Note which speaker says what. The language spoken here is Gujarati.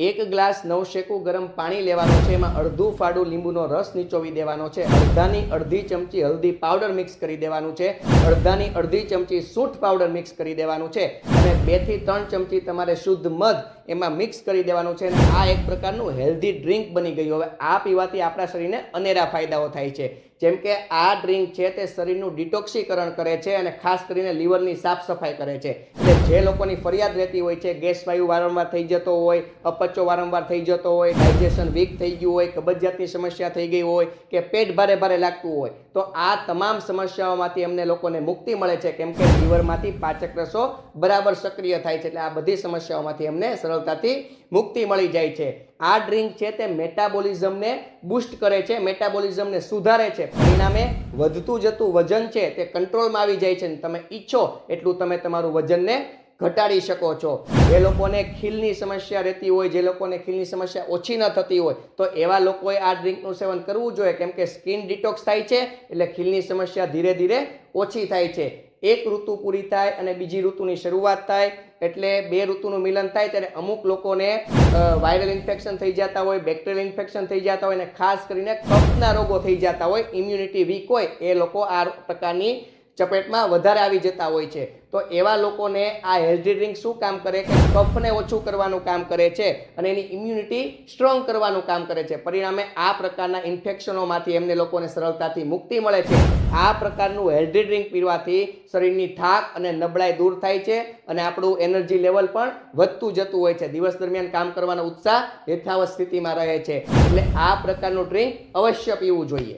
Speaker 1: એક ગ્લાસ નવશેકું ગરમ પાણી લેવાનું છે, એમાં અડધું ફાડું લીંબુનો રસ નીચોવી દેવાનો છે, અડધાની અડધી ચમચી હલ્દી પાવડર મિક્સ કરી દેવાનું છે, અડધાની અડધી ચમચી સૂંઠ પાવડર મિક્સ કરી દેવાનું છે અને 2 થી 3 ચમચી તમારે શુદ્ધ મધ એમાં મિક્સ કરી દેવાનું છે અને આ એક પ્રકારનું હેલ્ધી ડ્રિંક બની ગયું। હવે આ પીવાથી આપણા શરીરને અનેરા ફાયદાઓ થાય છે, જેમ કે આ ડ્રિંક છે તે શરીરનું ડિટોક્સિકરણ કરે છે અને ખાસ કરીને લીવરની સાફ સફાઈ કરે છે। એટલે જે લોકોની ફરિયાદ રહેતી હોય છે, ગેસ વાયુ વારંવાર થઈ જતો હોય, અપચો વારંવાર થઈ જતો હોય, ડાયજેશન વીક થઈ ગયું હોય, કબજિયાતની સમસ્યા થઈ ગઈ હોય કે પેટ ભારે ભારે લાગતું હોય, તો આ તમામ સમસ્યાઓમાંથી અમને લોકોને મુક્તિ મળે છે, કેમ કે લીવરમાંથી પાચક રસો બરાબર સક્રિય થાય છે। એટલે આ બધી સમસ્યાઓમાંથી અમને સરળતાથી મુક્તિ મળી જાય છે। આ ડ્રિંક છે તે મેટાબોલિઝમને બૂસ્ટ કરે છે, મેટાબોલિઝમને સુધારે છે, પરિણામે વધતું જતું વજન છે તે કંટ્રોલમાં આવી જાય છે અને તમે ઈચ્છો એટલું તમે તમારું વજનને ઘટાડી શકો છો। જે લોકોને ખીલની સમસ્યા રહેતી હોય, જે લોકોને ખીલની સમસ્યા ઓછી ન થતી હોય, તો એવા લોકોએ આ ડ્રિંકનું સેવન કરવું જોઈએ, કેમ કે સ્કિન ડિટોક્સ થાય છે એટલે ખીલની સમસ્યા ધીરે ધીરે ઓછી થાય છે। એક ઋતુ પૂરી થાય અને બીજી ઋતુની શરૂઆત થાય એટલે 2 ઋતુનું મિલન થાય ત્યારે અમુક લોકોને વાયરલ ઇન્ફેક્શન થઈ જતા હોય, બેક્ટેરિયલ ઇન્ફેક્શન થઈ જતા હોય અને ખાસ કરીને કફના રોગો થઈ જતા હોય, ઇમ્યુનિટી વીક હોય એ લોકો આ પ્રકારની ચપેટમાં વધારે આવી જતા હોય છે। તો એવા લોકોને આ હેલ્ધી ડ્રિંક શું કામ કરે કે કફને ઓછું કરવાનું કામ કરે છે અને એની ઇમ્યુનિટી સ્ટ્રોંગ કરવાનું કામ કરે છે, પરિણામે આ પ્રકારના ઇન્ફેક્શનોમાંથી એમને લોકોને સરળતાથી મુક્તિ મળે છે। આ પ્રકારનું હેલ્ધી ડ્રિંક પીવાથી શરીરની થાક અને નબળાઈ દૂર થાય છે અને આપણું એનર્જી લેવલ પણ વધતું જતું હોય છે, દિવસ દરમિયાન કામ કરવાનો ઉત્સાહ યથાવત સ્થિતિમાં રહે છે। એટલે આ પ્રકારનું ડ્રિંક અવશ્ય પીવું જોઈએ।